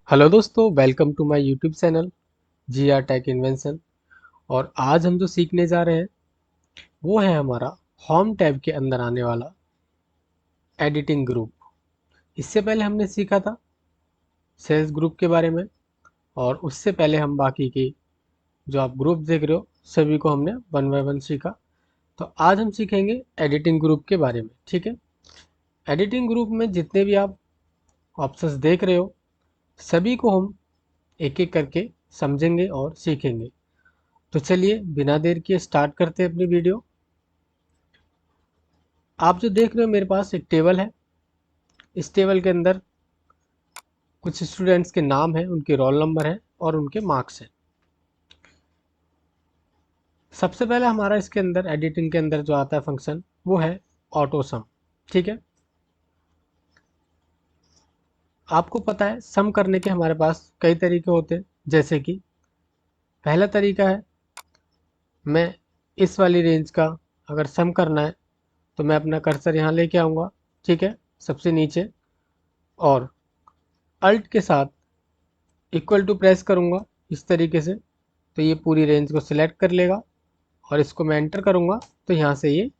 Hello दोस्तों, welcome to my YouTube channel G R tech invention. और आज हम जो सीखने जा रहे हैं वो है हमारा होम टैब के अंदर आने वाला एडिटिंग ग्रुप। इससे पहले हमने सीखा था सेल्स ग्रुप के बारे में, और उससे पहले हम बाकी की जो आप ग्रुप देख रहे हो सभी को हमने वन बाय वन सीखा। तो आज हम सीखेंगे एडिटिंग ग्रुप के बारे में। ठीक है, एडिटिंग ग्रुप में जितने भी आप ऑप्शंस देख रहे हो सभी को हम एक एक करके समझेंगे और सीखेंगे। तो चलिए बिना देर किए स्टार्ट करते हैं अपनी वीडियो। आप जो देख रहे हो मेरे पास एक टेबल है। इस टेबल के अंदर कुछ स्टूडेंट्स के नाम है, उनके रोल नंबर है और उनके मार्क्स हैं। सबसे पहले हमारा इसके अंदर एडिटिंग के अंदर जो आता है फंक्शन वो है ऑटो सम। ठीक है, आपको पता है सम करने के हमारे पास कई तरीके होते हैं। जैसे कि पहला तरीका है, मैं इस वाली रेंज का अगर सम करना है तो मैं अपना कर्सर यहाँ लेके आऊँगा। ठीक है, सबसे नीचे, और अल्ट के साथ इक्वल टू प्रेस करूँगा इस तरीके से, तो ये पूरी रेंज को सिलेक्ट कर लेगा और इसको मैं एंटर करूँगा तो यहाँ से ये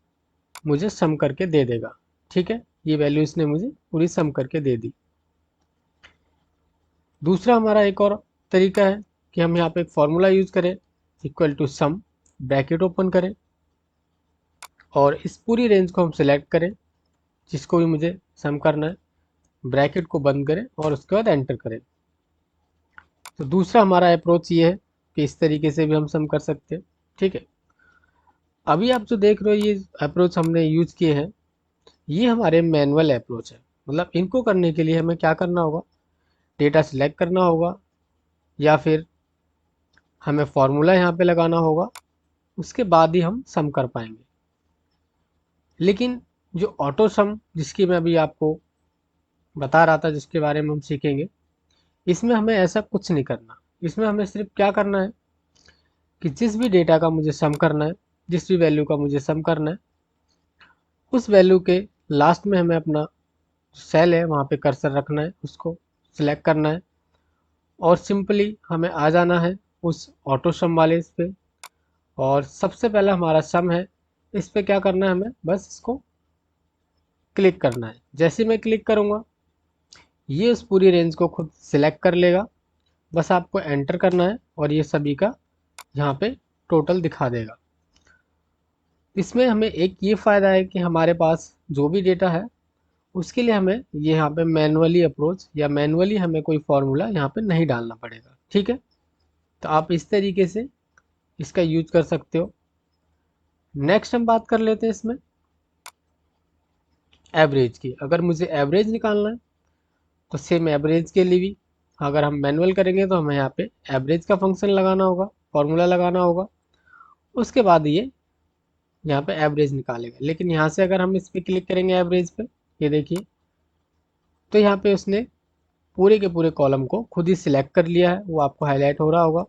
मुझे सम करके दे देगा। ठीक है, ये वैल्यू इसने मुझे पूरी सम करके दे दी। दूसरा हमारा एक और तरीका है कि हम यहाँ पे एक फॉर्मूला यूज करें, equal to sum, bracket open करें और इस पूरी रेंज को हम सिलेक्ट करें जिसको भी मुझे सम करना है, ब्रैकेट को बंद करें और उसके बाद एंटर करें। तो दूसरा हमारा अप्रोच ये है कि इस तरीके से भी हम सम कर सकते हैं। ठीक है, अभी आप जो देख रहे हो ये अप्रोच हमने यूज किए हैं, ये हमारे मैनुअल अप्रोच है। मतलब इनको करने के लिए हमें क्या करना होगा, डेटा सिलेक्ट करना होगा या फिर हमें फॉर्मूला यहाँ पे लगाना होगा, उसके बाद ही हम सम कर पाएंगे। लेकिन जो ऑटो सम जिसकी मैं अभी आपको बता रहा था, जिसके बारे में हम सीखेंगे, इसमें हमें ऐसा कुछ नहीं करना। इसमें हमें सिर्फ क्या करना है कि जिस भी डेटा का मुझे सम करना है, जिस भी वैल्यू का मुझे सम करना है, उस वैल्यू के लास्ट में हमें अपना सेल है वहाँ पे कर्सर रखना है, उसको सिलेक्ट करना है और सिंपली हमें आ जाना है उस ऑटो सम वाले इस पे। और सबसे पहला हमारा सम है, इस पे क्या करना है, हमें बस इसको क्लिक करना है। जैसे मैं क्लिक करूँगा ये उस पूरी रेंज को खुद सिलेक्ट कर लेगा। बस आपको एंटर करना है और ये सभी का यहाँ पे टोटल दिखा देगा। इसमें हमें एक ये फ़ायदा है कि हमारे पास जो भी डेटा है उसके लिए हमें ये यहाँ पे मैनुअली अप्रोच या मैनुअली हमें कोई फॉर्मूला यहाँ पे नहीं डालना पड़ेगा। ठीक है, तो आप इस तरीके से इसका यूज कर सकते हो। नेक्स्ट हम बात कर लेते हैं इसमें एवरेज की। अगर मुझे एवरेज निकालना है तो सेम एवरेज के लिए भी अगर हम मैनुअल करेंगे तो हमें यहाँ पे एवरेज का फंक्शन लगाना होगा, फॉर्मूला लगाना होगा, उसके बाद ये यहाँ पे एवरेज निकालेगा। लेकिन यहाँ से अगर हम इस पर क्लिक करेंगे एवरेज पे, ये देखिए, तो यहाँ पे उसने पूरे के पूरे कॉलम को खुद ही सिलेक्ट कर लिया है, वो आपको हाईलाइट हो रहा होगा।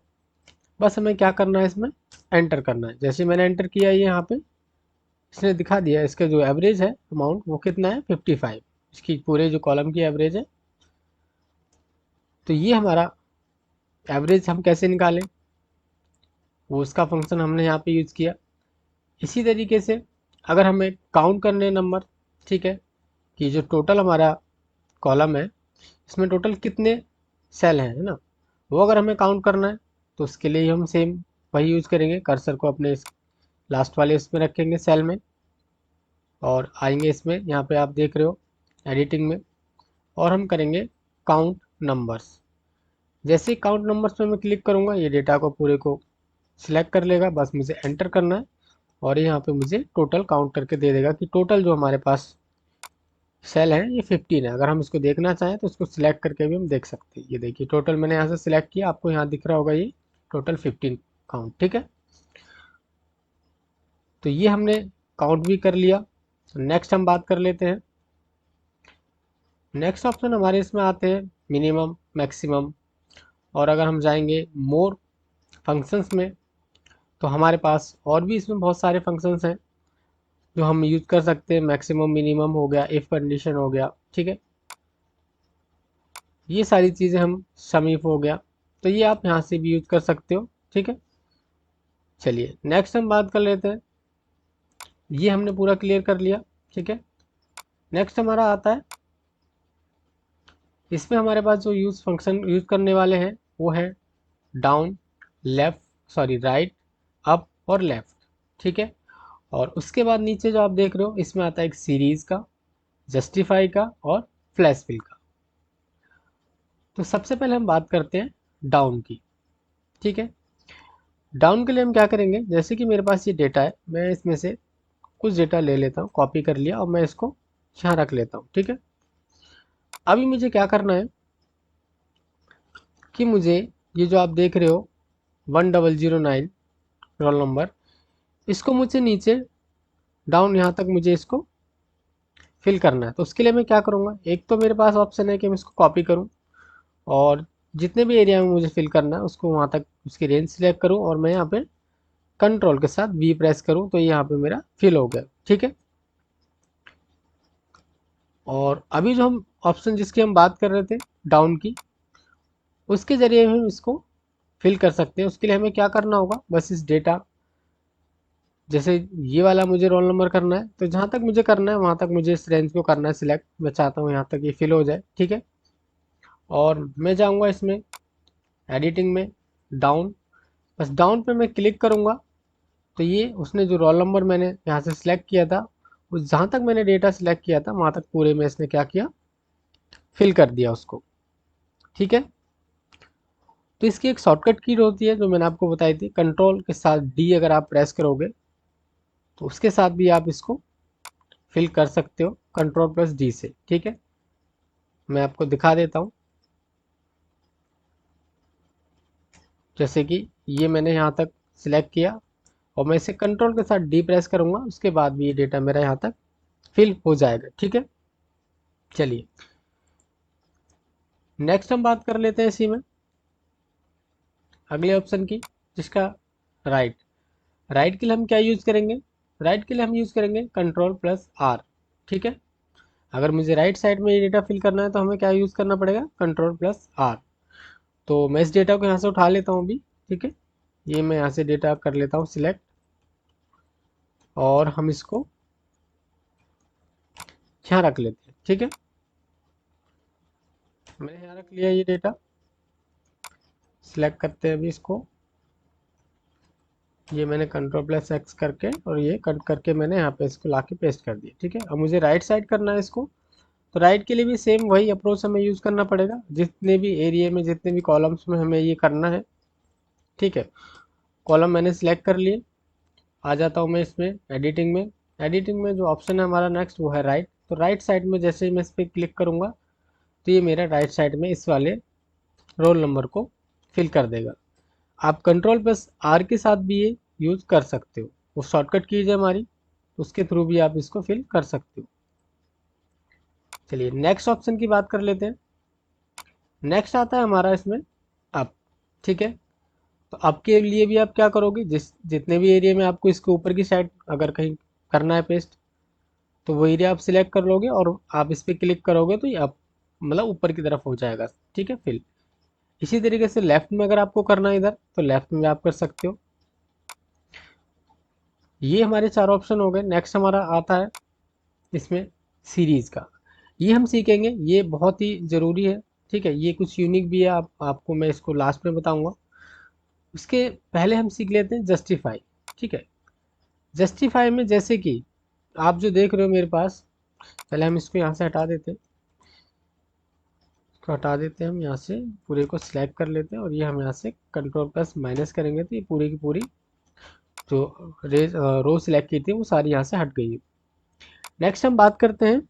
बस हमें क्या करना है, इसमें एंटर करना है। जैसे मैंने एंटर किया ये यहाँ पे इसने दिखा दिया इसका जो एवरेज है अमाउंट वो कितना है 55, इसकी पूरे जो कॉलम की एवरेज है। तो ये हमारा एवरेज हम कैसे निकालें, वो उसका फंक्शन हमने यहाँ पे यूज़ किया। इसी तरीके से अगर हमें काउंट करने नंबर, ठीक है, कि जो टोटल हमारा कॉलम है इसमें टोटल कितने सेल हैं, है ना, वो अगर हमें काउंट करना है तो उसके लिए हम सेम वही यूज़ करेंगे। कर्सर को अपने लास्ट वाले इसमें रखेंगे सेल में और आएंगे इसमें, यहाँ पे आप देख रहे हो एडिटिंग में, और हम करेंगे काउंट नंबर्स। जैसे ही काउंट नंबर्स पे मैं क्लिक करूँगा ये डेटा को पूरे को सिलेक्ट कर लेगा। बस मुझे एंटर करना है और यहाँ पे मुझे टोटल काउंट करके दे देगा कि टोटल जो हमारे पास सेल है ये 15 है। अगर हम इसको देखना चाहें तो इसको सिलेक्ट करके भी हम देख सकते हैं। ये देखिए टोटल मैंने यहाँ से सिलेक्ट किया, आपको यहाँ दिख रहा होगा ये टोटल 15 काउंट। ठीक है, तो ये हमने काउंट भी कर लिया। नेक्स्ट हम बात कर लेते हैं। नेक्स्ट ऑप्शन हमारे इसमें आते हैं मिनिमम, मैक्सिमम, और अगर हम जाएंगे मोर फंक्शंस में तो हमारे पास और भी इसमें बहुत सारे फंक्शंस हैं जो हम यूज कर सकते हैं। मैक्सिमम, मिनिमम हो गया, इफ कंडीशन हो गया। ठीक है, ये सारी चीज़ें हम सम इफ हो गया, तो ये आप यहाँ से भी यूज कर सकते हो। ठीक है, चलिए नेक्स्ट हम बात कर लेते हैं। ये हमने पूरा क्लियर कर लिया। ठीक है, नेक्स्ट हमारा आता है, इसमें हमारे पास जो यूज फंक्शन यूज करने वाले हैं वो है down, left, sorry right, up और लेफ्ट। ठीक है, और उसके बाद नीचे जो आप देख रहे हो इसमें आता है एक सीरीज का, जस्टिफाई का और फ्लैश फिल का। तो सबसे पहले हम बात करते हैं डाउन की। ठीक है, डाउन के लिए हम क्या करेंगे, जैसे कि मेरे पास ये डेटा है, मैं इसमें से कुछ डेटा ले लेता हूँ, कॉपी कर लिया और मैं इसको यहाँ रख लेता हूँ। ठीक है, अभी मुझे क्या करना है कि मुझे ये जो आप देख रहे हो 1009 रोल नंबर, इसको मुझे नीचे डाउन यहाँ तक मुझे इसको फिल करना है। तो उसके लिए मैं क्या करूँगा, एक तो मेरे पास ऑप्शन है कि मैं इसको कॉपी करूँ और जितने भी एरिया में मुझे फिल करना है उसको वहाँ तक उसकी रेंज सिलेक्ट करूँ और मैं यहाँ पे कंट्रोल के साथ वी प्रेस करूँ तो यहाँ पे मेरा फिल हो गया। ठीक है, और अभी जो हम ऑप्शन जिसकी हम बात कर रहे थे डाउन की, उसके ज़रिए हम इसको फिल कर सकते हैं। उसके लिए हमें क्या करना होगा, बस इस डेटा, जैसे ये वाला मुझे रोल नंबर करना है तो जहाँ तक मुझे करना है वहाँ तक मुझे इस रेंज को करना है सिलेक्ट। मैं चाहता हूँ यहाँ तक ये फिल हो जाए। ठीक है, और मैं जाऊँगा इसमें एडिटिंग में डाउन, बस डाउन पे मैं क्लिक करूँगा तो ये उसने जो रोल नंबर मैंने यहाँ से सिलेक्ट किया था, उस जहाँ तक मैंने डेटा सिलेक्ट किया था वहाँ तक पूरे में इसने क्या किया, फिल कर दिया उसको। ठीक है, तो इसकी एक शॉर्टकट की होती है जो मैंने आपको बताई थी, कंट्रोल के साथ डी अगर आप प्रेस करोगे तो उसके साथ भी आप इसको फिल कर सकते हो कंट्रोल प्लस डी से। ठीक है, मैं आपको दिखा देता हूँ। जैसे कि ये मैंने यहाँ तक सिलेक्ट किया और मैं इसे कंट्रोल के साथ डी प्रेस करूँगा, उसके बाद भी ये डेटा मेरा यहाँ तक फिल हो जाएगा। ठीक है, चलिए नेक्स्ट हम बात कर लेते हैं इसी में अगले ऑप्शन की, जिसका राइट। राइट के लिए हम क्या यूज़ करेंगे, राइट के लिए हम यूज़ करेंगे कंट्रोल प्लस आर। ठीक है, अगर मुझे राइट साइड में ये डेटा फिल करना है तो हमें क्या यूज़ करना पड़ेगा, कंट्रोल प्लस आर। तो मैं इस डेटा को यहाँ से उठा लेता हूँ अभी। ठीक है, ये मैं यहाँ से डेटा कर लेता हूँ सिलेक्ट और हम इसको यहाँ रख लेते हैं। ठीक है, मैंने यहाँ रख लिया ये डेटा, सिलेक्ट करते हैं अभी इसको, ये मैंने कंट्रोल प्लस एक्स करके और ये कट करके मैंने यहाँ पे इसको ला के पेस्ट कर दिया। ठीक है, अब मुझे राइट साइड करना है इसको, तो राइट के लिए भी सेम वही अप्रोच हमें यूज़ करना पड़ेगा, जितने भी एरिया में जितने भी कॉलम्स में हमें ये करना है। ठीक है, कॉलम मैंने सिलेक्ट कर लिए, आ जाता हूँ मैं इसमें एडिटिंग में। एडिटिंग में जो ऑप्शन है हमारा नेक्स्ट वो है राइट। तो राइट साइड में जैसे ही मैं इस पर क्लिक करूँगा तो ये मेरा राइट साइड में इस वाले रोल नंबर को फिल कर देगा। आप कंट्रोल प्लस आर के साथ भी ये यूज़ कर सकते हो, वो शॉर्टकट कीज है हमारी, उसके थ्रू भी आप इसको फिल कर सकते हो। चलिए नेक्स्ट ऑप्शन की बात कर लेते हैं। नेक्स्ट आता है हमारा इसमें अप। ठीक है, तो अप के लिए भी आप क्या करोगे, जितने भी एरिया में आपको इसके ऊपर की साइड अगर कहीं करना है पेस्ट, तो वो एरिया आप सिलेक्ट कर लोगे और आप इस पर क्लिक करोगे तो ये अप मतलब ऊपर की तरफ हो जाएगा। ठीक है, फिल इसी तरीके से लेफ्ट में अगर आपको करना है इधर तो लेफ्ट में आप कर सकते हो। ये हमारे चार ऑप्शन हो गए। नेक्स्ट हमारा आता है इसमें सीरीज़ का, ये हम सीखेंगे, ये बहुत ही ज़रूरी है। ठीक है, ये कुछ यूनिक भी है, आपको मैं इसको लास्ट में बताऊंगा। उसके पहले हम सीख लेते हैं जस्टिफाई। ठीक है, जस्टिफाई में जैसे कि आप जो देख रहे हो मेरे पास, पहले हम इसको यहाँ से हटा देते हैं, इसको हटा देते हैं हम यहाँ से, पूरे को सिलेक्ट कर लेते हैं और ये हम यहाँ से कंट्रोल प्लस माइनस करेंगे तो ये पूरी की पूरी जो रो सिलेक्ट की थी वो सारी यहाँ से हट गई है। नेक्स्ट हम बात करते हैं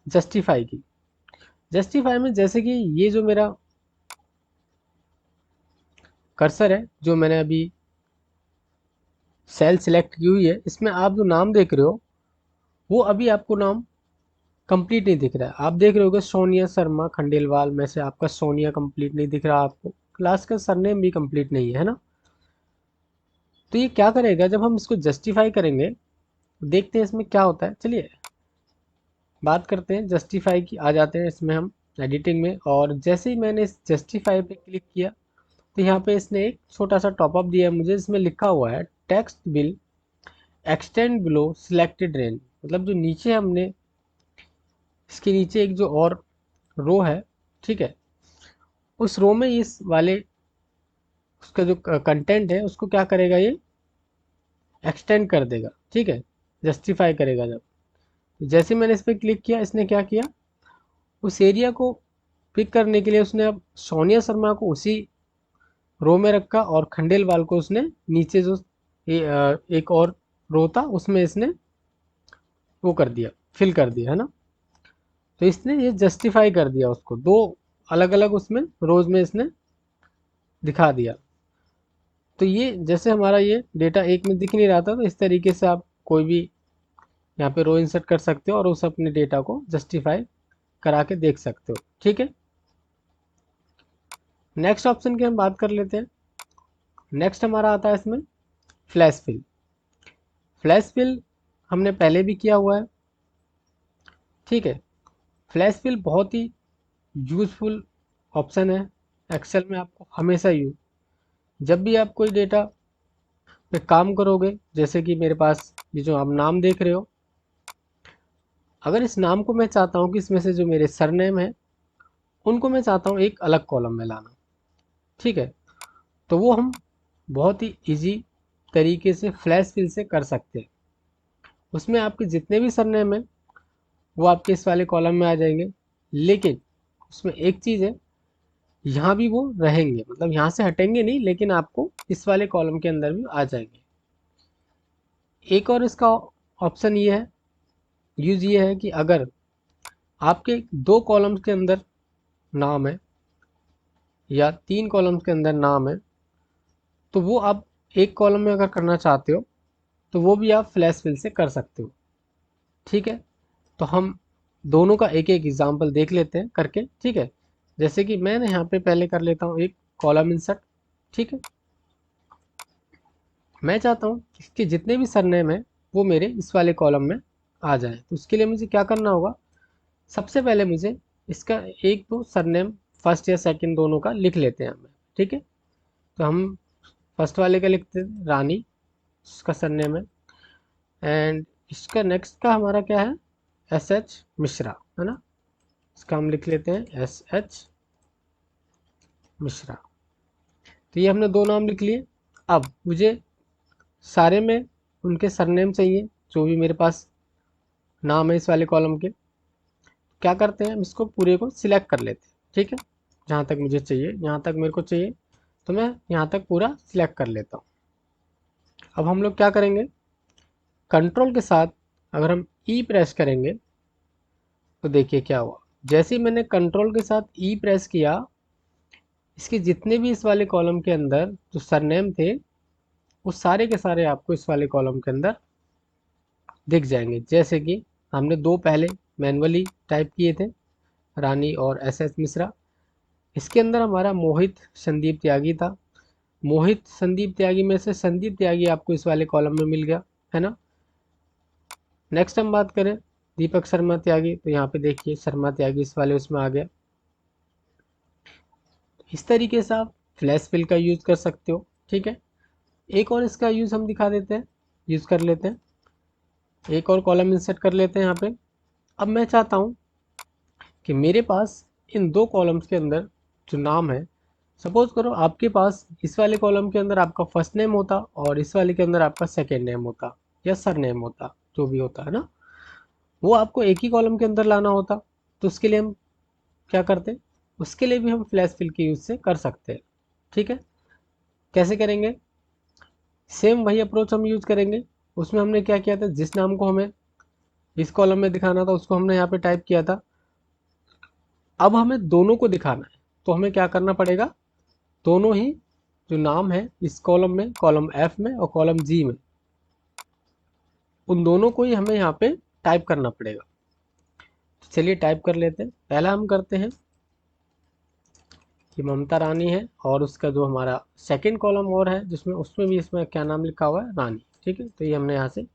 जस्टिफाई की। जस्टिफाई में जैसे कि ये जो मेरा कर्सर है, जो मैंने अभी सेल सिलेक्ट की हुई है, इसमें आप जो नाम देख रहे हो वो अभी आपको नाम कंप्लीट नहीं दिख रहा है। आप देख रहे होगे सोनिया शर्मा खंडेलवाल में से आपका सोनिया कंप्लीट नहीं दिख रहा आपको, क्लास का सरनेम भी कंप्लीट नहीं है ना। तो ये क्या करेगा, जब हम इसको जस्टिफाई करेंगे देखते हैं इसमें क्या होता है। चलिए बात करते हैं जस्टिफाई की, आ जाते हैं इसमें हम एडिटिंग में, और जैसे ही मैंने इस जस्टिफाई पे क्लिक किया तो यहाँ पे इसने एक छोटा सा टॉपअप दिया है मुझे, इसमें लिखा हुआ है text bill extend below selected range. मतलब जो नीचे हमने, इसके नीचे एक जो और रो है, ठीक है, उस रो में इस वाले उसका जो कंटेंट है उसको क्या करेगा, ये एक्सटेंड कर देगा, ठीक है, जस्टिफाई करेगा। जब जैसे मैंने इस पर क्लिक किया, इसने क्या किया, उस एरिया को पिक करने के लिए उसने अब सोनिया शर्मा को उसी रो में रखा और खंडेलवाल को उसने नीचे जो एक और रो था उसमें इसने वो कर दिया, फिल कर दिया, है ना। तो इसने ये जस्टिफाई कर दिया उसको, दो अलग अलग उसमें रोज में इसने दिखा दिया। तो ये जैसे हमारा ये डेटा एक में दिख नहीं रहा था, तो इस तरीके से आप कोई भी यहाँ पे रो इंसर्ट कर सकते हो और उस अपने डेटा को जस्टिफाई करा के देख सकते हो, ठीक है। नेक्स्ट ऑप्शन की हम बात कर लेते हैं। नेक्स्ट हमारा आता है इसमें फ्लैश फिल। फ्लैश फिल हमने पहले भी किया हुआ है, ठीक है। फ्लैश फिल बहुत ही यूजफुल ऑप्शन है एक्सेल में, आपको हमेशा यूज, जब भी आप कोई डेटा पे काम करोगे, जैसे कि मेरे पास ये जो आप नाम देख रहे हो, अगर इस नाम को मैं चाहता हूँ कि इसमें से जो मेरे सरनेम है उनको मैं चाहता हूँ एक अलग कॉलम में लाना, ठीक है, तो वो हम बहुत ही इजी तरीके से फ्लैश फिल से कर सकते हैं। उसमें आपके जितने भी सरनेम है वो आपके इस वाले कॉलम में आ जाएंगे, लेकिन उसमें एक चीज़ है, यहाँ भी वो रहेंगे, मतलब यहाँ से हटेंगे नहीं, लेकिन आपको इस वाले कॉलम के अंदर भी आ जाएंगे। एक और इसका ऑप्शन ये है, यूज ये है कि अगर आपके दो कॉलम्स के अंदर नाम है या तीन कॉलम्स के अंदर नाम है, तो वो आप एक कॉलम में अगर करना चाहते हो तो वो भी आप फ्लैश फिल से कर सकते हो, ठीक है। तो हम दोनों का एक एक एग्जांपल देख लेते हैं करके, ठीक है। जैसे कि मैंने यहाँ पे पहले कर लेता हूँ एक कॉलम इंसर्ट, ठीक है। मैं चाहता हूँ कि इसके जितने भी सरनेम है वो मेरे इस वाले कॉलम में आ जाए, तो उसके लिए मुझे क्या करना होगा, सबसे पहले मुझे इसका एक दो सरनेम फर्स्ट या सेकंड दोनों का लिख लेते हैं हम, ठीक है। तो हम फर्स्ट वाले का लिखते हैं रानी, इसका सरनेम है, एंड इसका नेक्स्ट का हमारा क्या है, एस एच मिश्रा, है ना। इसका हम लिख लेते हैं एस एच मिश्रा। तो ये हमने दो नाम लिख लिए। अब मुझे सारे में उनके सरनेम चाहिए जो भी मेरे पास नाम है इस वाले कॉलम के। क्या करते हैं, हम इसको पूरे को सिलेक्ट कर लेते हैं, ठीक है। जहाँ तक मुझे चाहिए, यहाँ तक मेरे को चाहिए, तो मैं यहाँ तक पूरा सिलेक्ट कर लेता हूँ। अब हम लोग क्या करेंगे, कंट्रोल के साथ अगर हम ई प्रेस करेंगे तो देखिए क्या हुआ, जैसे ही मैंने कंट्रोल के साथ ई प्रेस किया, इसके जितने भी इस वाले कॉलम के अंदर जो सरनेम थे वो सारे के सारे आपको इस वाले कॉलम के अंदर दिख जाएंगे। जैसे कि हमने दो पहले मैनुअली टाइप किए थे, रानी और एस एस मिश्रा। इसके अंदर हमारा मोहित संदीप त्यागी था, मोहित संदीप त्यागी में से संदीप त्यागी आपको इस वाले कॉलम में मिल गया, है ना। नेक्स्ट हम बात करें दीपक शर्मा त्यागी, तो यहाँ पे देखिए शर्मा त्यागी इस वाले उसमें आ गया। इस तरीके से आप फ्लैश फिल का यूज़ कर सकते हो, ठीक है। एक और इसका यूज़ हम दिखा देते हैं, यूज़ कर लेते हैं, एक और कॉलम इंसर्ट कर लेते हैं यहाँ पे। अब मैं चाहता हूँ कि मेरे पास इन दो कॉलम्स के अंदर जो नाम है, सपोज करो आपके पास इस वाले कॉलम के अंदर आपका फर्स्ट नेम होता और इस वाले के अंदर आपका सेकेंड नेम होता या सर नेम होता, जो भी होता है ना, वो आपको एक ही कॉलम के अंदर लाना होता। तो उसके लिए हम क्या करते, उसके लिए भी हम फ्लैश फिल के यूज़ से कर सकते हैं, ठीक है। कैसे करेंगे, सेम वही अप्रोच हम यूज़ करेंगे। उसमें हमने क्या किया था, जिस नाम को हमें इस कॉलम में दिखाना था उसको हमने यहाँ पे टाइप किया था। अब हमें दोनों को दिखाना है, तो हमें क्या करना पड़ेगा, दोनों ही जो नाम है इस कॉलम में, कॉलम एफ में और कॉलम जी में, उन दोनों को ही हमें यहाँ पे टाइप करना पड़ेगा। तो चलिए टाइप कर लेते हैं। पहला हम करते हैं कि ममता रानी है, और उसका जो हमारा सेकंड कॉलम और है जिसमें, उसमें भी इसमें क्या नाम लिखा हुआ है, रानी, ठीक है। तो ये हमने यहाँ से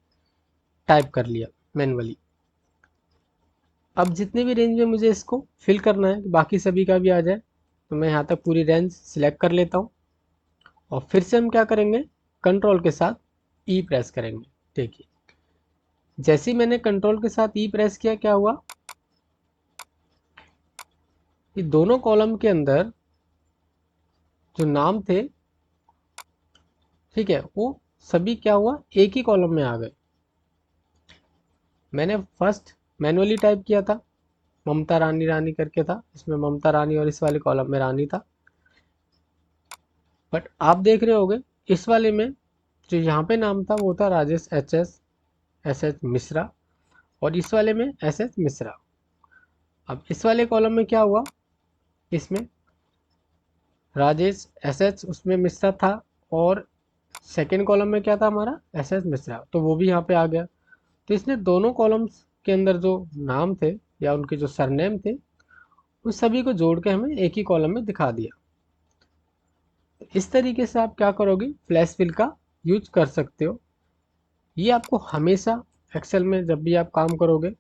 टाइप कर लिया मैनुअली। अब जितने भी रेंज में मुझे इसको फिल करना है, बाकी सभी का भी आ जाए, तो मैं यहाँ तक पूरी रेंज सिलेक्ट कर लेता हूँ और फिर से हम क्या करेंगे, कंट्रोल के साथ ई प्रेस करेंगे। देखिए जैसे ही मैंने कंट्रोल के साथ ई प्रेस किया, क्या हुआ, ये दोनों कॉलम के अंदर जो नाम थे, ठीक है, वो सभी क्या हुआ, एक ही कॉलम में आ गए। मैंने फर्स्ट मैनुअली टाइप किया था, ममता रानी रानी करके था, इसमें ममता रानी और इस वाले कॉलम में रानी था। बट आप देख रहे होगे इस वाले में जो यहाँ पे नाम था वो था राजेश एस एच मिश्रा, और इस वाले में एस एच मिश्रा। अब इस वाले कॉलम में क्या हुआ, इसमें राजेश एस एच उसमें मिश्रा था, और सेकेंड कॉलम में क्या था हमारा, एस एच मिश्रा, तो वो भी यहाँ पे आ गया। तो इसने दोनों कॉलम्स के अंदर जो नाम थे या उनके जो सरनेम थे, उस सभी को जोड़ के हमें एक ही कॉलम में दिखा दिया। इस तरीके से आप क्या करोगे, फ्लैश फिल का यूज कर सकते हो। ये आपको हमेशा एक्सेल में जब भी आप काम करोगे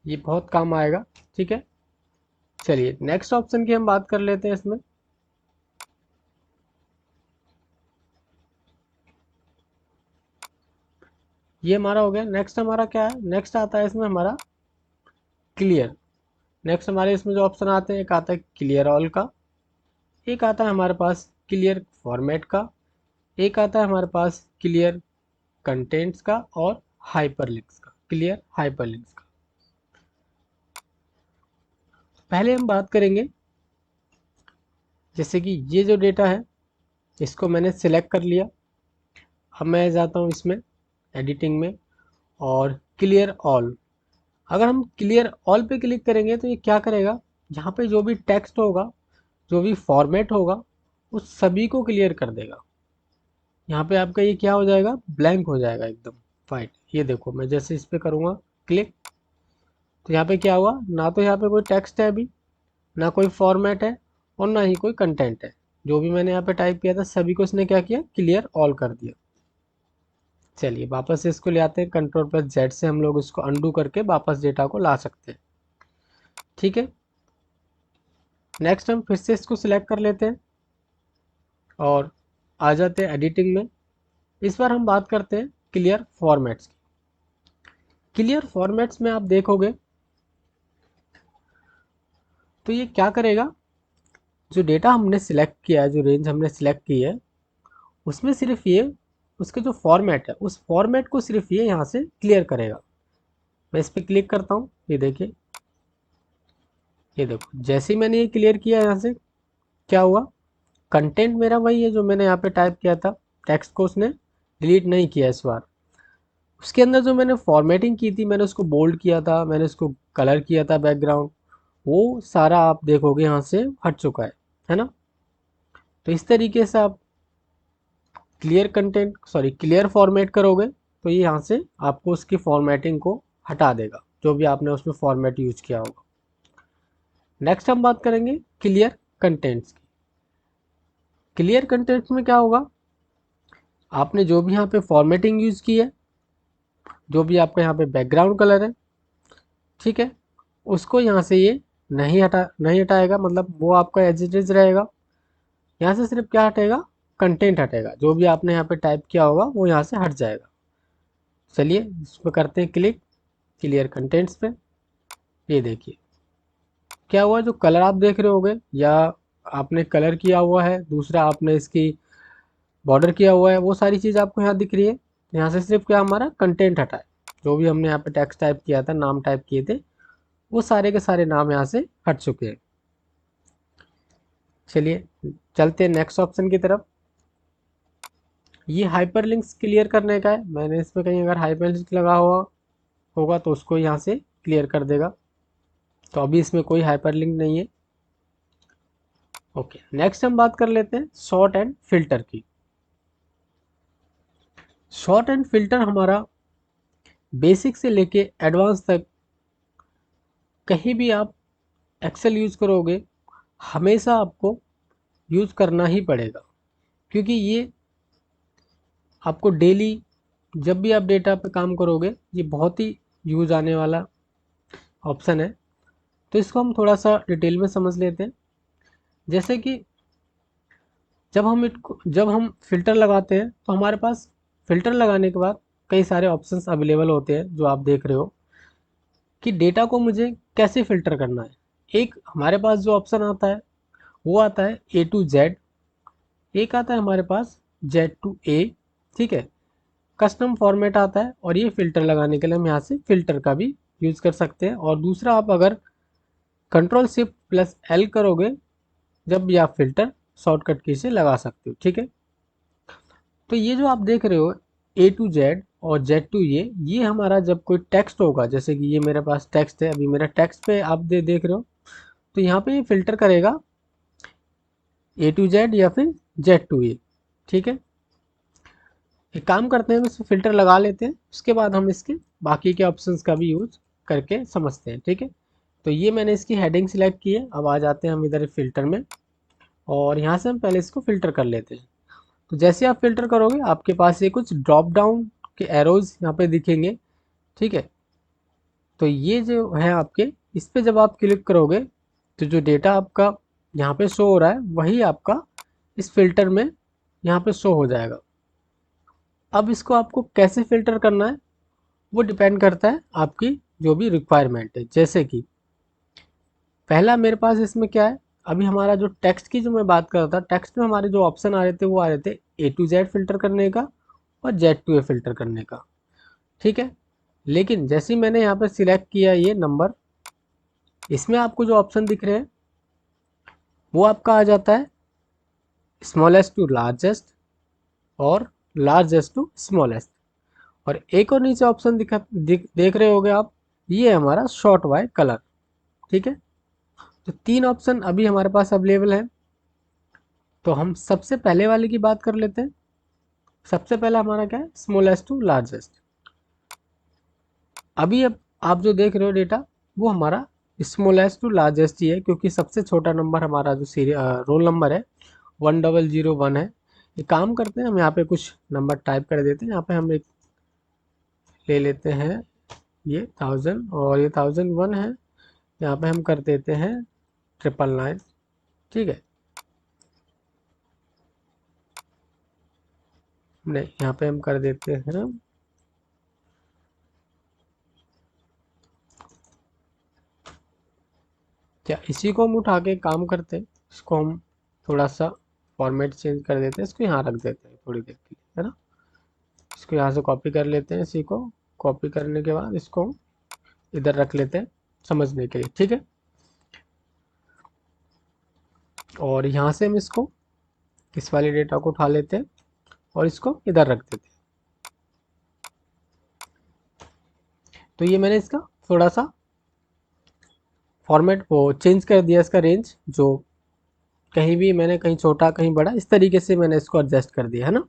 ये बहुत काम आएगा। ठीक है, चलिए नेक्स्ट ऑप्शन की हम बात कर लेते हैं। इसमें ये हमारा हो गया। नेक्स्ट हमारा क्या है, नेक्स्ट आता है इसमें हमारा क्लियर। नेक्स्ट हमारे इसमें जो ऑप्शन आते हैं, एक आता है क्लियर ऑल का, एक आता है हमारे पास क्लियर फॉर्मेट का, एक आता है हमारे पास क्लियर कंटेंट्स का, और हाइपरलिंक्स का, क्लियर हाइपरलिंक्स का। पहले हम बात करेंगे, जैसे कि ये जो डेटा है इसको मैंने सिलेक्ट कर लिया। अब मैं जाता हूँ इसमें एडिटिंग में और क्लियर ऑल। अगर हम क्लियर ऑल पे क्लिक करेंगे तो ये क्या करेगा, यहाँ पे जो भी टेक्स्ट होगा, जो भी फॉर्मेट होगा, उस सभी को क्लियर कर देगा। यहाँ पे आपका ये क्या हो जाएगा, ब्लैंक हो जाएगा एकदम वाइट। ये देखो मैं जैसे इस पे करूँगा क्लिक, तो यहाँ पे क्या हुआ, ना तो यहाँ पे कोई टेक्स्ट है अभी, ना कोई फॉर्मेट है, और ना ही कोई कंटेंट है। जो भी मैंने यहाँ पे टाइप किया था सभी को इसने क्या किया, क्लियर ऑल कर दिया। चलिए वापस से इसको ले आते हैं, कंट्रोल प्लस जेड से हम लोग इसको अंडू करके वापस डेटा को ला सकते हैं। ठीक है, नेक्स्ट हम फिर से इसको सिलेक्ट कर लेते हैं और आ जाते हैं एडिटिंग में। इस बार हम बात करते हैं क्लियर फॉर्मेट्स की। क्लियर फॉर्मेट्स में आप देखोगे तो ये क्या करेगा, जो डेटा हमने सिलेक्ट किया है, जो रेंज हमने सिलेक्ट की है, उसमें सिर्फ ये उसके जो फॉर्मेट है उस फॉर्मेट को सिर्फ ये यहाँ से क्लियर करेगा। मैं इस पर क्लिक करता हूँ, ये देखिए, ये देखो जैसे ही मैंने ये क्लियर किया यहाँ से क्या हुआ, कंटेंट मेरा वही है जो मैंने यहाँ पे टाइप किया था, टेक्स्ट को उसने डिलीट नहीं किया इस बार। उसके अंदर जो मैंने फॉर्मेटिंग की थी, मैंने उसको बोल्ड किया था, मैंने उसको कलर किया था बैकग्राउंड, वो सारा आप देखोगे यहाँ से हट चुका है ना। तो इस तरीके से आप clear content sorry clear format करोगे तो ये यहाँ से आपको उसकी फॉर्मेटिंग को हटा देगा, जो भी आपने उसमें फॉर्मेट यूज किया होगा। नेक्स्ट हम बात करेंगे क्लियर कंटेंट्स की। क्लियर कंटेंट्स में क्या होगा, आपने जो भी यहाँ पे फॉर्मेटिंग यूज की है, जो भी आपका यहाँ पे बैकग्राउंड कलर है, ठीक है, उसको यहाँ से ये नहीं हटाएगा, मतलब वो आपका एज इट इज रहेगा। यहाँ से सिर्फ क्या हटेगा, कंटेंट हटेगा, जो भी आपने यहाँ पे टाइप किया होगा वो यहाँ से हट जाएगा। चलिए इस पर करते हैं क्लिक, क्लियर कंटेंट्स पे। ये देखिए क्या हुआ, जो कलर आप देख रहे होगे या आपने कलर किया हुआ है, दूसरा आपने इसकी बॉर्डर किया हुआ है, वो सारी चीज़ आपको यहाँ दिख रही है। यहाँ से सिर्फ क्या हमारा कंटेंट हटा है, जो भी हमने यहाँ पे टेक्स्ट टाइप किया था, नाम टाइप किए थे, वो सारे के सारे नाम यहाँ से हट चुके हैं। चलिए चलते हैं नेक्स्ट ऑप्शन की तरफ। ये हाइपरलिंक्स क्लियर करने का है। मैंने इसमें कहीं अगर हाइपरलिंक लगा हुआ होगा तो उसको यहाँ से क्लियर कर देगा, तो अभी इसमें कोई हाइपरलिंक नहीं है। ओके, नेक्स्ट हम बात कर लेते हैं शॉर्ट एंड फिल्टर की। शॉर्ट एंड फिल्टर हमारा बेसिक से लेके एडवांस तक कहीं भी आप एक्सेल यूज करोगे हमेशा आपको यूज करना ही पड़ेगा, क्योंकि ये आपको डेली जब भी आप डेटा पे काम करोगे ये बहुत ही यूज आने वाला ऑप्शन है। तो इसको हम थोड़ा सा डिटेल में समझ लेते हैं। जैसे कि जब हम फ़िल्टर लगाते हैं तो हमारे पास फ़िल्टर लगाने के बाद कई सारे ऑप्शंस अवेलेबल होते हैं, जो आप देख रहे हो कि डेटा को मुझे कैसे फ़िल्टर करना है। एक हमारे पास जो ऑप्शन आता है वो आता है ए टू जेड, एक आता है हमारे पास जेड टू ए, ठीक है। कस्टम फॉर्मेट आता है, और ये फ़िल्टर लगाने के लिए हम यहाँ से फ़िल्टर का भी यूज़ कर सकते हैं। और दूसरा, आप अगर कंट्रोल शिफ्ट प्लस एल करोगे जब भी आप फ़िल्टर शॉर्टकट की से लगा सकते हो, ठीक है। तो ये जो आप देख रहे हो ए टू जेड और जेड टू ये हमारा जब कोई टेक्स्ट होगा, जैसे कि ये मेरे पास टेक्स्ट है, अभी मेरा टेक्स्ट पे आप देख रहे हो, तो यहाँ पे ये फिल्टर करेगा ए टू जेड या फिर जेड टू ए, ठीक है। एक काम करते हैं, इसमें फ़िल्टर लगा लेते हैं, उसके बाद हम इसके बाकी के ऑप्शंस का भी यूज करके समझते हैं, ठीक है। तो ये मैंने इसकी हेडिंग सिलेक्ट की है। अब आ जाते हैं हम इधर फिल्टर में, और यहाँ से हम पहले इसको फिल्टर कर लेते हैं। तो जैसे आप फिल्टर करोगे आपके पास ये कुछ ड्रॉप डाउन के एरोज यहाँ पे दिखेंगे, ठीक है। तो ये जो है आपके, इस पे जब आप क्लिक करोगे तो जो डेटा आपका यहाँ पे शो हो रहा है वही आपका इस फिल्टर में यहाँ पे शो हो जाएगा। अब इसको आपको कैसे फिल्टर करना है वो डिपेंड करता है आपकी जो भी रिक्वायरमेंट है। जैसे कि पहला मेरे पास इसमें क्या है, अभी हमारा जो टेक्स्ट की जो मैं बात कर रहा था, टेक्स्ट में हमारे जो ऑप्शन आ रहे थे वो आ रहे थे ए टू जेड फिल्टर करने का और जेड टू ए फिल्टर करने का, ठीक है। लेकिन जैसे ही मैंने यहाँ पर सिलेक्ट किया ये नंबर, इसमें आपको जो ऑप्शन दिख रहे हैं वो आपका आ जाता है स्मॉलेस्ट टू लार्जेस्ट और लार्जेस्ट टू स्मॉलेस्ट। और एक और नीचे ऑप्शन देख रहे होगे आप, ये है हमारा शॉर्ट बाय कलर, ठीक है। तो तीन ऑप्शन अभी हमारे पास अवेलेबल है। तो हम सबसे पहले वाले की बात कर लेते हैं। सबसे पहला हमारा क्या है, स्मॉलेस्ट टू लार्जेस्ट। अभी अब आप जो देख रहे हो डेटा वो हमारा स्मॉलेस्ट टू लार्जेस्ट ही है, क्योंकि सबसे छोटा नंबर हमारा जो रोल नंबर है 1001 है। एक काम करते हैं, हम यहाँ पे कुछ नंबर टाइप कर देते हैं। यहाँ पे हम एक ले लेते हैं, ये 1000 और ये 1001 है। यहाँ पे हम कर देते हैं 999, ठीक है। नहीं, यहाँ पे हम कर देते हैं, क्या इसी को हम उठा के काम करते हैं, इसको हम थोड़ा सा फॉर्मेट चेंज कर देते हैं, इसको यहाँ रख देते हैं थोड़ी देर के लिए, है ना। इसको यहाँ से कॉपी कर लेते हैं, इसी को कॉपी करने के बाद इसको हम इधर रख लेते हैं समझने के लिए, ठीक है। और यहाँ से हम इसको इस वाले डेटा को उठा लेते हैं और इसको इधर रख देते हैं। तो ये मैंने इसका थोड़ा सा फॉर्मेट वो चेंज कर दिया, इसका रेंज जो कहीं भी मैंने कहीं छोटा कहीं बड़ा इस तरीके से मैंने इसको एडजस्ट कर दिया, है ना।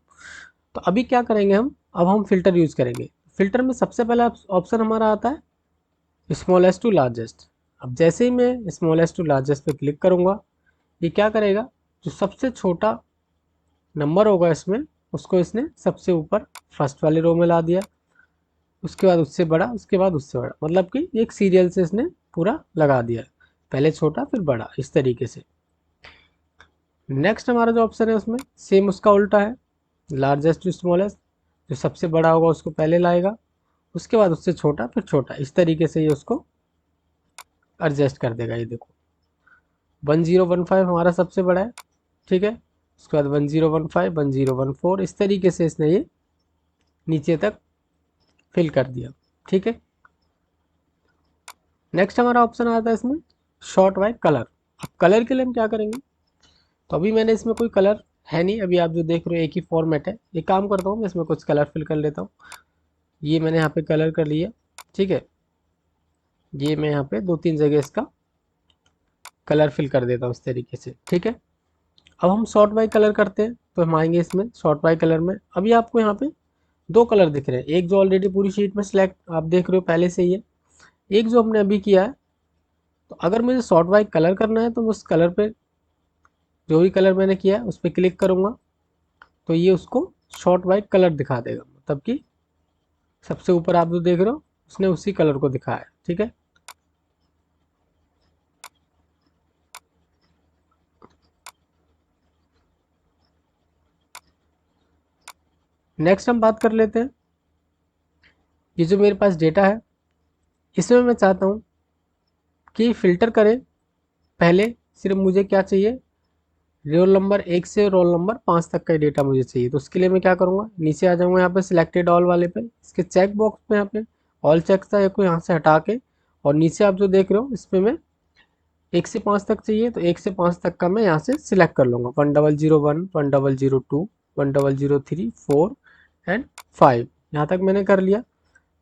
तो अभी क्या करेंगे हम, अब हम फिल्टर यूज़ करेंगे। फिल्टर में सबसे पहला ऑप्शन हमारा आता है स्मॉलेस्ट टू लार्जेस्ट। अब जैसे ही मैं स्मॉलेस्ट टू लार्जेस्ट पे क्लिक करूँगा, ये क्या करेगा, जो सबसे छोटा नंबर होगा इसमें उसको इसने सबसे ऊपर फर्स्ट वाले रो में ला दिया, उसके बाद उससे बड़ा, उसके बाद उससे बड़ा, मतलब कि एक सीरियल से इसने पूरा लगा दिया, पहले छोटा फिर बड़ा, इस तरीके से। नेक्स्ट हमारा जो ऑप्शन है उसमें सेम उसका उल्टा है, लार्जेस्ट टू स्मॉलेस्ट। जो सबसे बड़ा होगा उसको पहले लाएगा, उसके बाद उससे छोटा फिर छोटा, इस तरीके से ये उसको एडजस्ट कर देगा। ये देखो 1015 हमारा सबसे बड़ा है, ठीक है। उसके बाद 1015, 1014, इस तरीके से इसने ये नीचे तक फिल कर दिया, ठीक है। नेक्स्ट हमारा ऑप्शन आता है इसमें शॉर्ट बाय कलर। अब कलर के लिए हम क्या करेंगे, तो अभी मैंने इसमें कोई कलर है नहीं, अभी आप जो देख रहे हो एक ही फॉर्मेट है। एक काम करता हूँ, मैं इसमें कुछ कलर फिल कर लेता हूँ। ये मैंने यहाँ पे कलर कर लिया, ठीक है। ये मैं यहाँ पे दो तीन जगह इसका कलर फिल कर देता हूँ इस तरीके से, ठीक है। अब हम शॉर्ट बाय कलर करते हैं, तो हम आएंगे इसमें शॉर्ट बाय कलर में। अभी आपको यहाँ पे दो कलर दिख रहे हैं, एक जो ऑलरेडी पूरी शीट में सिलेक्ट आप देख रहे हो पहले से ही है, एक जो हमने अभी किया है। तो अगर मुझे शॉर्ट बाय कलर करना है तो मैं उस कलर पे, जो भी कलर मैंने किया है उस पर क्लिक करूँगा, तो ये उसको शॉर्ट बाय कलर दिखा देगा, मतलब कि सबसे ऊपर आप जो देख रहे हो उसने उसी कलर को दिखाया है, ठीक है। नेक्स्ट हम बात कर लेते हैं, ये जो मेरे पास डेटा है इसमें मैं चाहता हूँ कि फ़िल्टर करें। पहले सिर्फ मुझे क्या चाहिए, रोल नंबर 1 से रोल नंबर 5 तक का डेटा मुझे चाहिए। तो उसके लिए मैं क्या करूँगा, नीचे आ जाऊँगा यहाँ पे सिलेक्टेड ऑल वाले पे, इसके चेक बॉक्स पे यहाँ पे ऑल चेक था को यहाँ से हटा के, और नीचे आप जो देख रहे हो इसमें मैं 1 से 5 तक चाहिए, तो 1 से 5 तक का मैं यहाँ से सिलेक्ट कर लूँगा। 1001, 1002, 1003, 4 एंड 5, यहाँ तक मैंने कर लिया।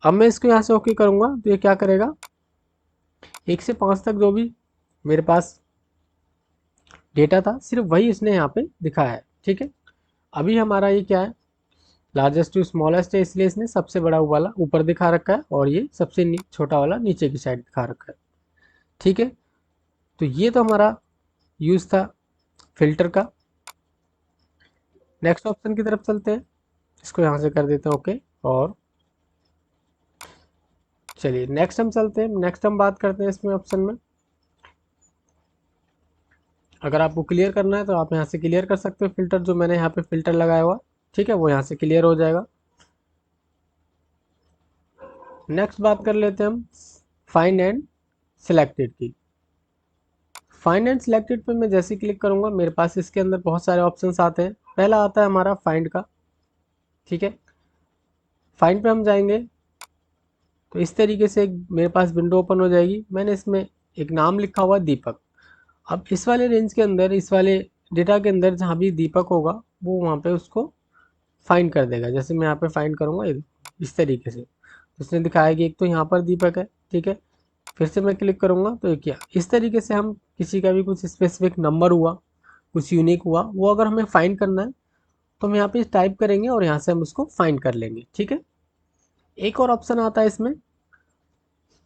अब मैं इसको यहाँ से ओके करूँगा तो ये क्या करेगा, 1 से 5 तक जो भी मेरे पास डेटा था सिर्फ वही इसने यहाँ पे दिखाया है। ठीक है, अभी हमारा ये क्या है, लार्जेस्ट टू स्मॉलेस्ट है, इसलिए इसने सबसे बड़ा वाला ऊपर दिखा रखा है और ये सबसे छोटा वाला नीचे की साइड दिखा रखा है। ठीक है, तो ये तो हमारा यूज था फिल्टर का। नेक्स्ट ऑप्शन की तरफ चलते हैं, इसको यहाँ से कर देते हैं ओके। और चलिए नेक्स्ट हम चलते हैं, नेक्स्ट हम बात करते हैं इसमें ऑप्शन में। अगर आपको क्लियर करना है तो आप यहाँ से क्लियर कर सकते हो फिल्टर, जो मैंने यहाँ पे फिल्टर लगाया हुआ, ठीक है, वो यहाँ से क्लियर हो जाएगा। नेक्स्ट बात कर लेते हैं हम फाइंड एंड सिलेक्टेड की। फाइंड एंड सिलेक्टेड पे मैं जैसे क्लिक करूंगा मेरे पास इसके अंदर बहुत सारे ऑप्शंस आते हैं। पहला आता है हमारा फाइंड का। ठीक है, फाइंड पे हम जाएंगे तो इस तरीके से मेरे पास विंडो ओपन हो जाएगी। मैंने इसमें एक नाम लिखा हुआ दीपक। अब इस वाले रेंज के अंदर, इस वाले डेटा के अंदर जहाँ भी दीपक होगा वो वहाँ पे उसको फाइंड कर देगा। जैसे मैं यहाँ पे फाइंड करूँगा इस तरीके से, उसने दिखाया कि एक तो यहाँ पर दीपक है। ठीक है, फिर से मैं क्लिक करूँगा तो ये क्या, इस तरीके से हम किसी का भी कुछ स्पेसिफिक नंबर हुआ, कुछ यूनिक हुआ, वो अगर हमें फाइंड करना है तो हम यहाँ पे टाइप करेंगे और यहाँ से हम उसको फाइंड कर लेंगे। ठीक है, एक और ऑप्शन आता है इसमें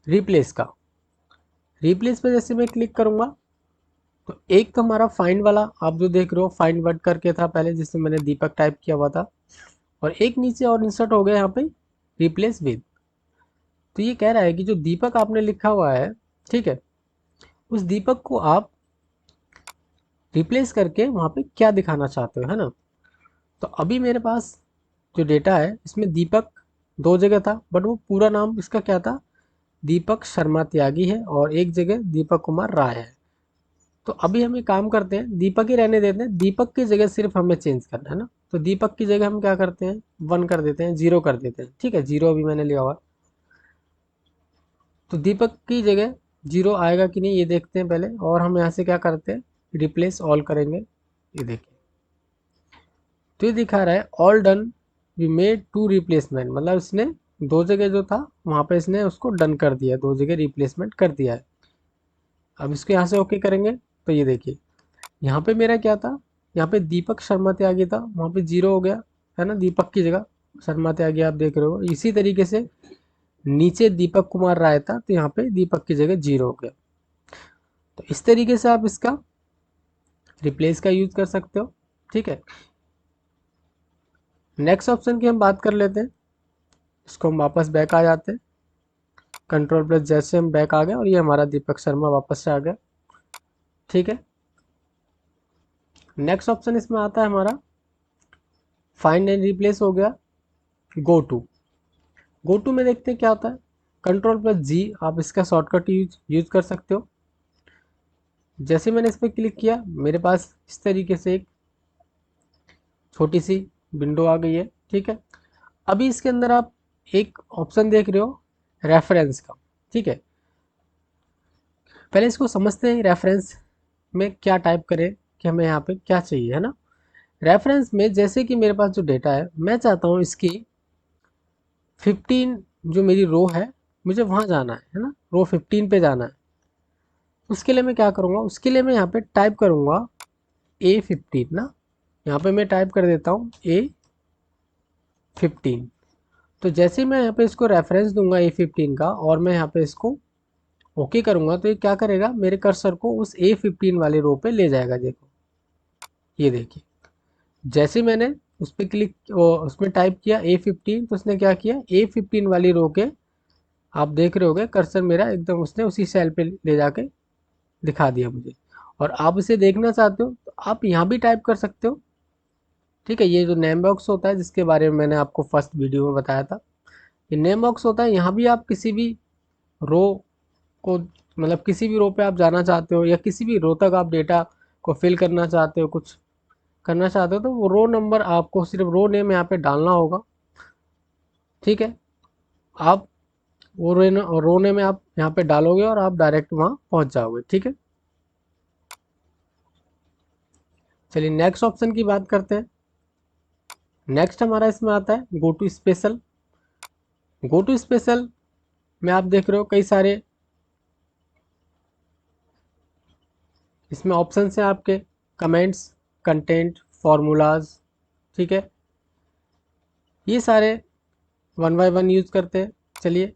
रिप्लेस का। रिप्लेस पे जैसे मैं क्लिक करूँगा तो एक तो हमारा फाइंड वाला आप जो देख रहे हो फाइंड वर्ड करके था पहले, जिसमें मैंने दीपक टाइप किया हुआ था, और एक नीचे और इंसर्ट हो गया यहाँ पे रिप्लेस विद। तो ये कह रहा है कि जो दीपक आपने लिखा हुआ है, ठीक है, उस दीपक को आप रिप्लेस करके वहाँ पे क्या दिखाना चाहते हो, है ना। तो अभी मेरे पास जो डेटा है इसमें दीपक 2 जगह था, बट वो पूरा नाम इसका क्या था, दीपक शर्मा त्यागी है, और एक जगह दीपक कुमार राय है। तो अभी हम एक काम करते हैं, दीपक ही रहने देते हैं, दीपक की जगह सिर्फ हमें चेंज करना है ना। तो दीपक की जगह हम क्या करते हैं, 1 कर देते हैं, 0 कर देते हैं। ठीक है, 0 अभी मैंने लिया हुआ। तो दीपक की जगह 0 आएगा कि नहीं ये देखते हैं पहले, और हम यहाँ से क्या करते हैं, रिप्लेस ऑल करेंगे। ये देखिए तो ये दिखा रहा है all done, we made 2 replacement, मतलब इसने 2 जगह जो था वहाँ पे इसने उसको डन कर दिया, 2 जगह रिप्लेसमेंट कर दिया है। अब इसको यहाँ से ओके करेंगे तो ये देखिए यहाँ पे मेरा क्या था, यहाँ पे दीपक शर्मा त्यागी था, वहाँ पे 0 हो गया, है ना, दीपक की जगह शर्मा त्यागी आप देख रहे हो। इसी तरीके से नीचे दीपक कुमार राय था तो यहाँ पे दीपक की जगह 0 हो गया। तो इस तरीके से आप इसका रिप्लेस का यूज कर सकते हो। ठीक है, नेक्स्ट ऑप्शन की हम बात कर लेते हैं। इसको हम वापस बैक आ जाते हैं, कंट्रोल प्लस जैसे हम बैक आ गए और ये हमारा दीपक शर्मा वापस से आ गया। ठीक है, नेक्स्ट ऑप्शन इसमें आता है हमारा फाइंड एंड रिप्लेस हो गया। गो टू में देखते हैं क्या होता है, कंट्रोल प्लस जी आप इसका शॉर्टकट यूज कर सकते हो। जैसे मैंने इस पर क्लिक किया मेरे पास इस तरीके से एक छोटी सी विंडो आ गई है। ठीक है, अभी इसके अंदर आप एक ऑप्शन देख रहे हो रेफरेंस का। ठीक है, पहले इसको समझते हैं रेफरेंस में क्या टाइप करें कि हमें यहाँ पे क्या चाहिए, है ना। रेफरेंस में जैसे कि मेरे पास जो डेटा है मैं चाहता हूँ इसकी 15 जो मेरी रो है मुझे वहाँ जाना है ना, रो 15 पे जाना है। उसके लिए मैं क्या करूँगा, उसके लिए मैं यहाँ पे टाइप करूँगा A15 ना, यहाँ पे मैं टाइप कर देता हूँ A15। तो जैसे ही मैं यहाँ पे इसको रेफरेंस दूंगा A15 का और मैं यहाँ पे इसको ओके करूँगा तो ये क्या करेगा, मेरे कर्सर को उस A15 वाले रो पे ले जाएगा। देखो ये देखिए, जैसे मैंने उस पर उसमें टाइप किया A15 तो उसने क्या किया, A15 वाली रो के आप देख रहे होगे कर्सर मेरा एकदम उसने उसी सेल पे ले जाके दिखा दिया मुझे। और आप इसे देखना चाहते हो तो आप यहाँ भी टाइप कर सकते हो ठीक है, ये जो नेम बॉक्स होता है जिसके बारे में मैंने आपको फर्स्ट वीडियो में बताया था, ये नेम बॉक्स होता है। यहाँ भी आप किसी भी रो को, मतलब किसी भी रो पे आप जाना चाहते हो या किसी भी रो तक आप डेटा को फिल करना चाहते हो, कुछ करना चाहते हो, तो वो रो नंबर आपको सिर्फ रो नेम यहाँ पे डालना होगा। ठीक है, आप वो रो नेम में आप यहाँ पे डालोगे और आप डायरेक्ट वहाँ पहुँच जाओगे। ठीक है, चलिए नेक्स्ट ऑप्शन की बात करते हैं। नेक्स्ट हमारा इसमें आता है go to special. Go to special में आप देख रहे हो कई सारे इसमें ऑप्शन हैं आपके, कमेंट्स, कंटेंट, फॉर्मूलाज। ठीक है, ये सारे वन बाय वन यूज करते हैं। चलिए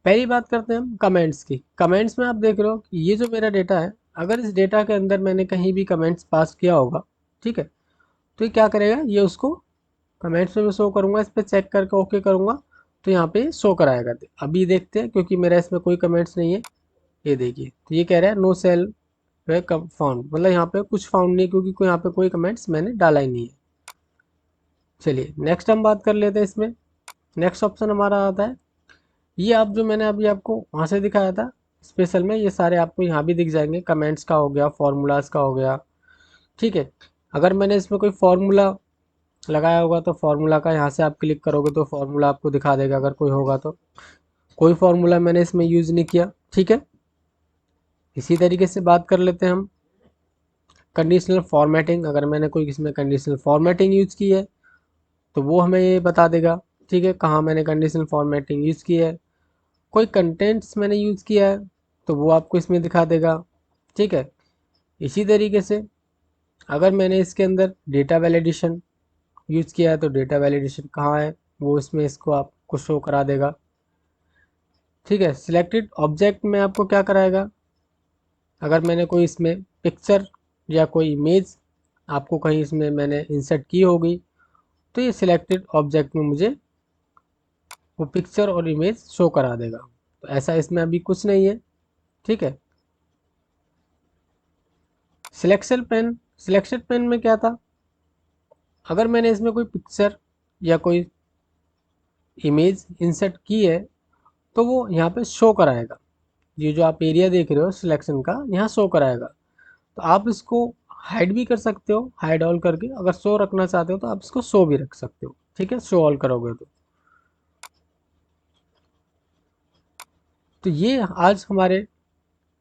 पहली बात करते हैं हम कमेंट्स की। कमेंट्स में आप देख रहे हो कि ये जो मेरा डेटा है, अगर इस डेटा के अंदर मैंने कहीं भी कमेंट्स पास किया होगा, ठीक है, तो ये क्या करेगा, ये उसको कमेंट्स में मैं शो करूंगा, इस पर चेक करके ओके करूंगा तो यहाँ पे शो कराएगा। अभी देखते हैं, क्योंकि मेरा इसमें कोई कमेंट्स नहीं है। ये देखिए, तो ये कह रहा है नो सेल वे फाउंड, मतलब यहाँ पे कुछ फाउंड नहीं, क्योंकि कोई यहाँ पे कोई कमेंट्स मैंने डाला ही नहीं है। चलिए नेक्स्ट हम बात कर लेते हैं इसमें। नेक्स्ट ऑप्शन हमारा आता है, ये आप जो मैंने अभी आपको वहाँ से दिखाया था स्पेशल में, ये सारे आपको यहाँ भी दिख जाएंगे। कमेंट्स का हो गया, फॉर्मूलाज का हो गया। ठीक है, अगर मैंने इसमें कोई फॉर्मूला लगाया होगा तो फॉर्मूला का यहाँ से आप क्लिक करोगे तो फॉर्मूला आपको दिखा देगा, अगर कोई होगा तो। कोई फॉर्मूला मैंने इसमें यूज़ नहीं किया। ठीक है, इसी तरीके से बात कर लेते हैं हम कंडीशनल फॉर्मेटिंग। अगर मैंने कोई इसमें कंडीशनल फॉर्मेटिंग यूज़ की है तो वो हमें ये बता देगा। ठीक है, कहाँ मैंने कंडीशनल फॉर्मेटिंग यूज़ की है। कोई कंटेंट्स मैंने यूज़ किया है तो वो आपको इसमें दिखा देगा। ठीक है, इसी तरीके से अगर मैंने इसके अंदर डेटा वैलिडेशन यूज़ किया है तो डेटा वैलिडेशन कहाँ है वो इसमें इसको आपको शो करा देगा। ठीक है, सिलेक्टेड ऑब्जेक्ट में आपको क्या कराएगा, अगर मैंने कोई इसमें पिक्चर या कोई इमेज आपको कहीं इसमें मैंने इंसर्ट की होगी तो ये सिलेक्टेड ऑब्जेक्ट में मुझे वो पिक्चर और इमेज शो करा देगा। तो ऐसा इसमें अभी कुछ नहीं है। ठीक है, सिलेक्शन पेन में क्या था, अगर मैंने इसमें कोई पिक्चर या कोई इमेज इंसर्ट की है तो वो यहाँ पे शो कराएगा। ये जो आप एरिया देख रहे हो सिलेक्शन का, यहाँ शो कराएगा। तो आप इसको हाइड भी कर सकते हो, हाइड ऑल करके। अगर शो रखना चाहते हो तो आप इसको शो भी रख सकते हो। ठीक है, शो ऑल करोगे तो ये आज हमारे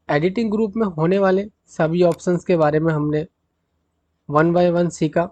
एडिटिंग ग्रुप में होने वाले सभी ऑप्शंस के बारे में हमने वन बाय वन सीखा।